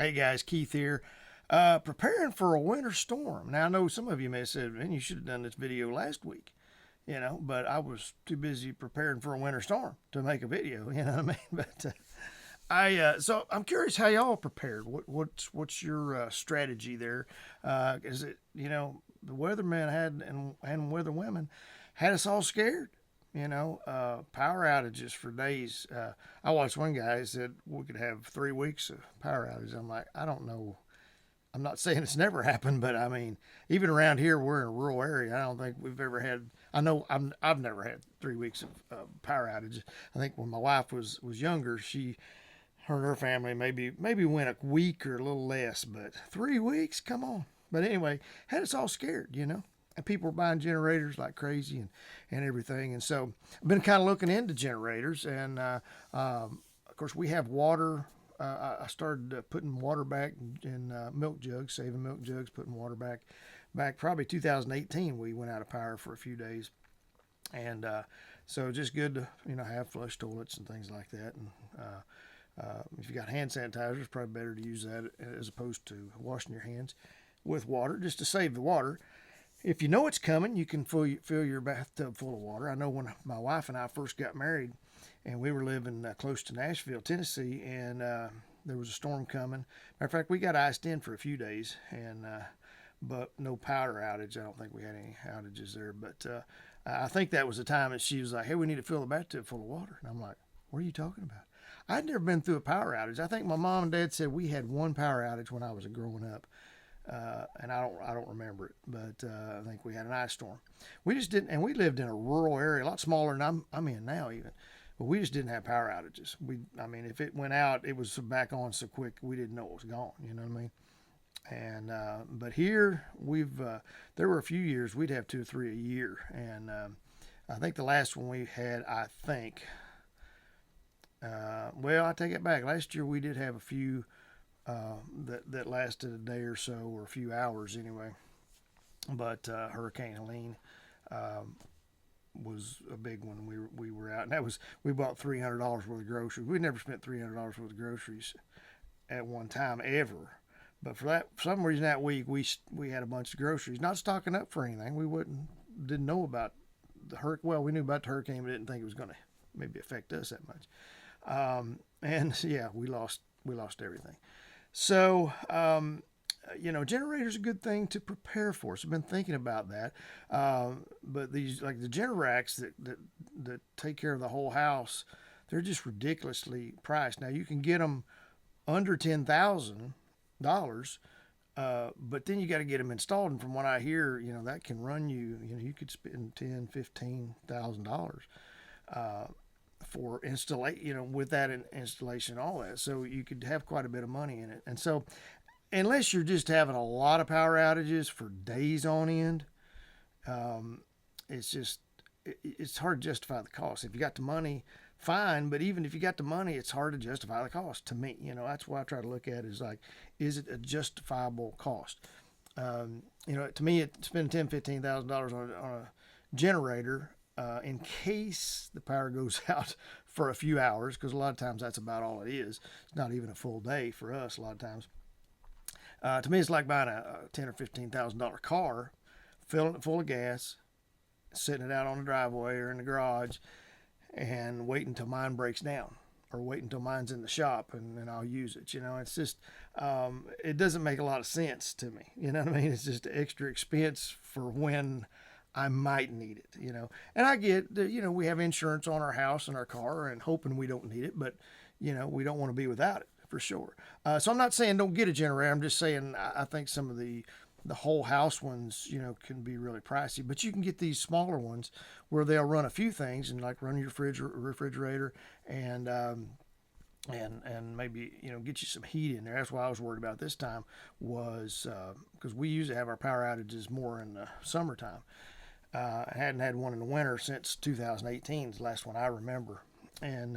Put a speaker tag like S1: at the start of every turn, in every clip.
S1: Hey guys, Keith here. Preparing for a winter storm. Now I know some of you may have said, "Man, you should have done this video last week," but I was too busy preparing for a winter storm to make a video. You know what I mean? But so I'm curious how y'all prepared. What's your strategy there? Is it the weathermen had and weather women had us all scared? Power outages for days. I watched one guy said we could have 3 weeks of power outages. I'm like, I don't know. I'm not saying it's never happened, but I mean, even around here, we're in a rural area. I don't think we've ever had. I've never had 3 weeks of power outages. I think when my wife was younger, her and her family maybe went a week or a little less, but 3 weeks, come on. But anyway, had us all scared. And people were buying generators like crazy and everything. And so I've been kind of looking into generators. And of course, we have water. I started putting water back in milk jugs, saving milk jugs, putting water back. Back probably 2018, we went out of power for a few days. And so just good to have flush toilets and things like that. And if you got hand sanitizer, it's probably better to use that as opposed to washing your hands with water, just to save the water. If you know it's coming, you can fill your bathtub full of water. I know when my wife and I first got married, and we were living close to Nashville, Tennessee, and there was a storm coming. Matter of fact, we got iced in for a few days, and but no power outage. I don't think we had any outages there. But I think that was the time that she was like, "Hey, we need to fill the bathtub full of water." And I'm like, "What are you talking about?" I'd never been through a power outage. I think my mom and dad said we had one power outage when I was growing up. And I don't remember it, but I think we had an ice storm. We just didn't, and we lived in a rural area, a lot smaller than I'm in now even, but we just didn't have power outages. I mean, if it went out, it was back on so quick we didn't know it was gone. You know what I mean? And but here there were a few years we'd have two or three a year, and I think the last one we had, well, I take it back. Last year we did have a few that lasted a day or so, or a few hours anyway. But Hurricane Helene um, was a big one. We were out, and we bought $300 worth of groceries. We never spent $300 worth of groceries at one time ever. But for some reason that week we had a bunch of groceries, not stocking up for anything. We didn't know about the hurricane. Well, we knew about the hurricane, but didn't think it was going to maybe affect us that much. And yeah, we lost everything. So, generator's a good thing to prepare for. So I've been thinking about that. But these, like the Generacs that take care of the whole house, they're just ridiculously priced. Now you can get them under $10,000. But then you got to get them installed, and from what I hear, that can run you. You could spend $10,000, $15,000 for installation, with that installation, and all that. So you could have quite a bit of money in it. And so, unless you're just having a lot of power outages for days on end, um, it's just it's hard to justify the cost. If you got the money, fine. But even if you got the money, it's hard to justify the cost. To me, that's why I try to look at it is like, is it a justifiable cost? To me, spending $10,000, $15,000 on a generator in case the power goes out for a few hours, because a lot of times that's about all it is. It's not even a full day for us a lot of times. To me, it's like buying a $10,000 or $15,000 car, filling it full of gas, sitting it out on the driveway or in the garage, and waiting until mine breaks down, or wait until mine's in the shop and I'll use it. It's just it doesn't make a lot of sense to me. You know what I mean? It's just extra expense for when I might need it. And I get that, we have insurance on our house and our car and hoping we don't need it, but, we don't want to be without it for sure. So I'm not saying don't get a generator. I'm just saying I think some of the whole house ones, can be really pricey, but you can get these smaller ones where they'll run a few things and like run your refrigerator and, and maybe get you some heat in there. That's why I was worried about this time was because we usually have our power outages more in the summertime. I hadn't had one in the winter since 2018, the last one I remember. And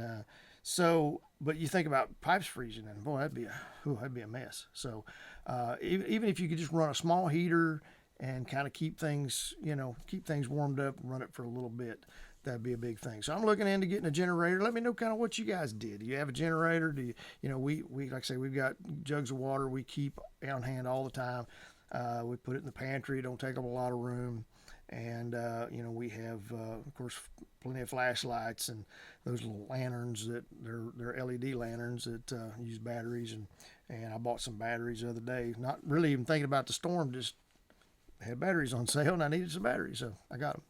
S1: but you think about pipes freezing, and boy, that'd be a mess. So even if you could just run a small heater and kind of keep things warmed up and run it for a little bit, that'd be a big thing. So I'm looking into getting a generator. Let me know kind of what you guys did. Do you have a generator? Do you, we like I say, we've got jugs of water we keep on hand all the time. We put it in the pantry. It don't take up a lot of room. And we have, of course, plenty of flashlights and those little lanterns that they're LED lanterns that use batteries. And I bought some batteries the other day. Not really even thinking about the storm, just had batteries on sale and I needed some batteries, so I got them.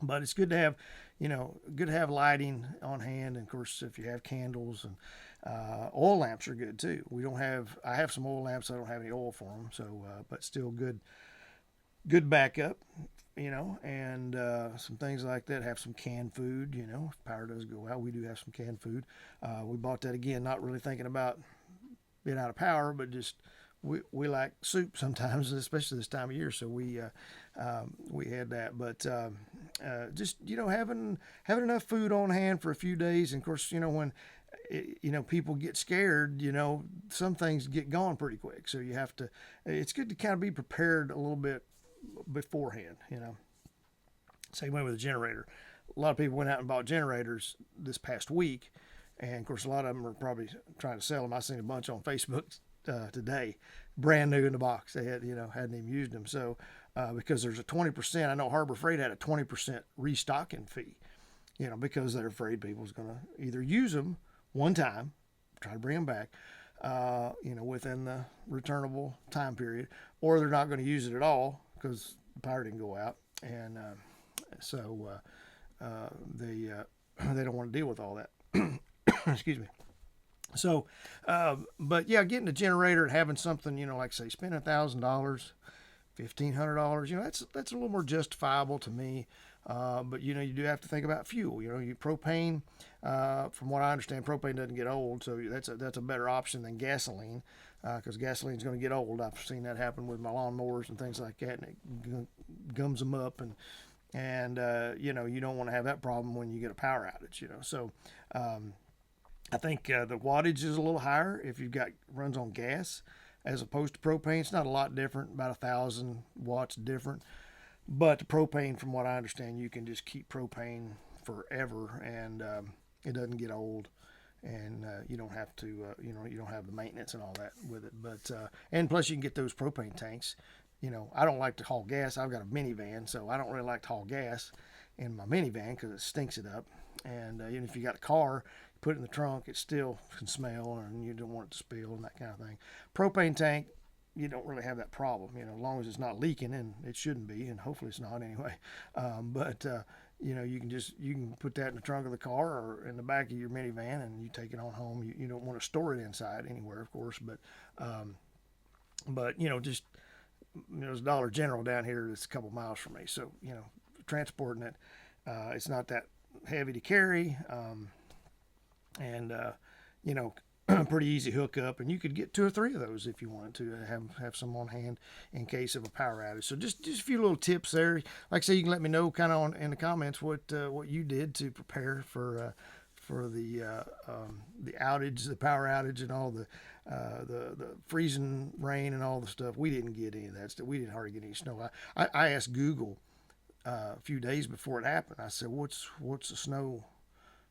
S1: But it's good to have, good to have lighting on hand. And of course, if you have candles and oil lamps are good too. I have some oil lamps. I don't have any oil for them, so but still good backup. And some things like that. Have some canned food. If power does go out, we do have some canned food. We bought that again, not really thinking about being out of power, but just we like soup sometimes, especially this time of year. So we had that, but just having enough food on hand for a few days. And of course, when people get scared, some things get gone pretty quick. So you have to. It's good to kind of be prepared a little bit beforehand. Same way with a generator. A lot of people went out and bought generators this past week, and of course, a lot of them are probably trying to sell them. I seen a bunch on Facebook today, brand new in the box. They hadn't even used them. So because there's a 20%, I know Harbor Freight had a 20% restocking fee, because they're afraid people's going to either use them one time, try to bring them back, within the returnable time period, or they're not going to use it at all because the power didn't go out. And so they don't want to deal with all that. Excuse me. So, but yeah, getting a generator and having something, like say, spending $1,000, $1,500, that's a little more justifiable to me. But you do have to think about fuel. Propane. From what I understand, propane doesn't get old, so that's a better option than gasoline, because gasoline's going to get old. I've seen that happen with my lawnmowers and things like that, and it gums them up, and you don't want to have that problem when you get a power outage. So. I think the wattage is a little higher if you've got runs on gas as opposed to propane. It's not a lot different, about 1,000 watts different. But the propane, from what I understand, you can just keep propane forever, and it doesn't get old, and you don't have to, you don't have the maintenance and all that with it. But and plus you can get those propane tanks. I don't like to haul gas. I've got a minivan, so I don't really like to haul gas in my minivan because it stinks it up. And even if you got a car, put it in the trunk, it still can smell, and you don't want it to spill and that kind of thing. Propane tank, you don't really have that problem, as long as it's not leaking, and it shouldn't be, and hopefully it's not anyway. But you can put that in the trunk of the car or in the back of your minivan, and you take it on home. You don't want to store it inside anywhere, of course, but just there's Dollar General down here that's a couple miles from me, so transporting it, it's not that heavy to carry. And pretty easy hookup, and you could get 2 or 3 of those if you wanted to have some on hand in case of a power outage. So just a few little tips there. Like I say, you can let me know kind of in the comments what you did to prepare for the outage, the power outage, and all the freezing rain and all the stuff. We didn't get any of that stuff. We didn't hardly get any snow. I asked Google a few days before it happened. I said, what's the snow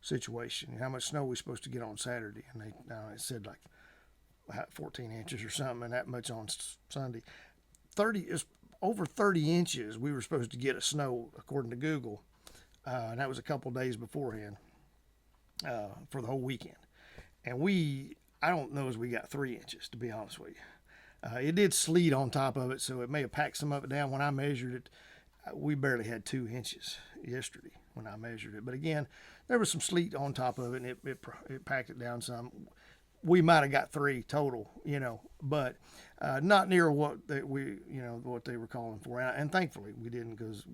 S1: situation? How much snow are we supposed to get on Saturday? And it said like 14 inches or something, and that much on Sunday. 30 is over 30 inches we were supposed to get of snow according to Google, and that was a couple days beforehand for the whole weekend. And I don't know as we got 3 inches, to be honest with you. It did sleet on top of it, so it may have packed some of it down. When I measured it, we barely had 2 inches yesterday when I measured it. But again, there was some sleet on top of it, and it packed it down some. We might have got 3 total, but not near what they were calling for. And thankfully we didn't, because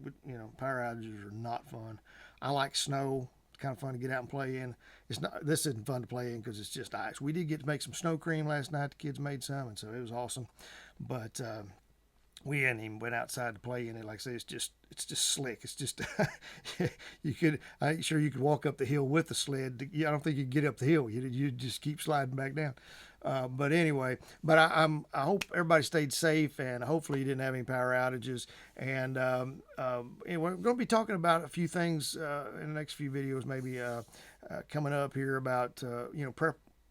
S1: power outages are not fun. I like snow. It's kind of fun to get out and play in. This isn't fun to play in because it's just ice. We did get to make some snow cream last night. The kids made some, and so it was awesome. But we hadn't even went outside to play in it. Like I say, it's just slick. It's just I'm sure you could walk up the hill with the sled. I don't think you could get up the hill. You just keep sliding back down. But anyway, I hope everybody stayed safe, and hopefully you didn't have any power outages. And anyway, we're going to be talking about a few things in the next few videos, maybe coming up here about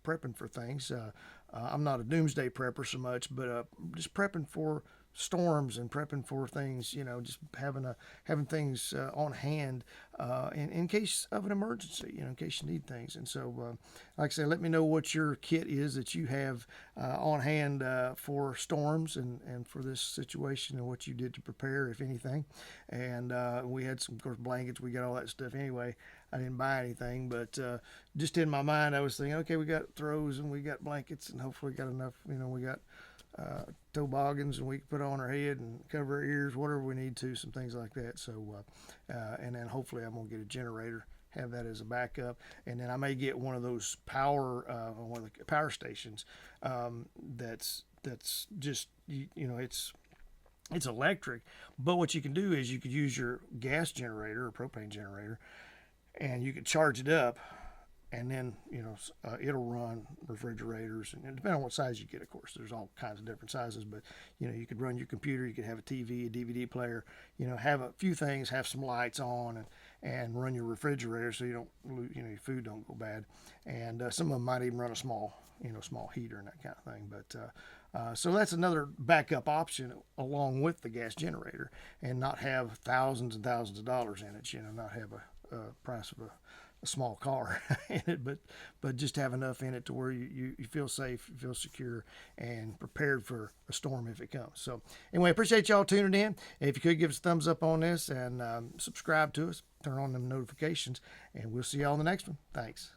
S1: prepping for things. I'm not a doomsday prepper so much, but just prepping for storms and prepping for things, just having things on hand in case of an emergency, in case you need things. And so, like I say, let me know what your kit is that you have on hand for storms and for this situation, and what you did to prepare, if anything. And we had some, of course, blankets. We got all that stuff anyway. I didn't buy anything, but just in my mind, I was thinking, okay, we got throws and we got blankets, and hopefully we got enough. We got toboggans, and we can put on our head and cover our ears, whatever we need to, some things like that. So, and then hopefully I'm gonna get a generator, have that as a backup, and then I may get one of those one of the power stations that's just it's electric, but what you can do is you could use your gas generator or propane generator, and you could charge it up, and then it'll run refrigerators, and depending on what size you get, of course, there's all kinds of different sizes. But you could run your computer, you could have a TV, a DVD player, have a few things, have some lights on, and run your refrigerator so you don't your food don't go bad. And some of them might even run a small heater and that kind of thing. But so that's another backup option along with the gas generator, and not have thousands and thousands of dollars in it. Not have a price of a small car in it, but just have enough in it to where you feel safe, you feel secure, and prepared for a storm if it comes. So anyway, I appreciate y'all tuning in. If you could give us a thumbs up on this, and subscribe to us, turn on them notifications, and we'll see y'all in the next one. Thanks.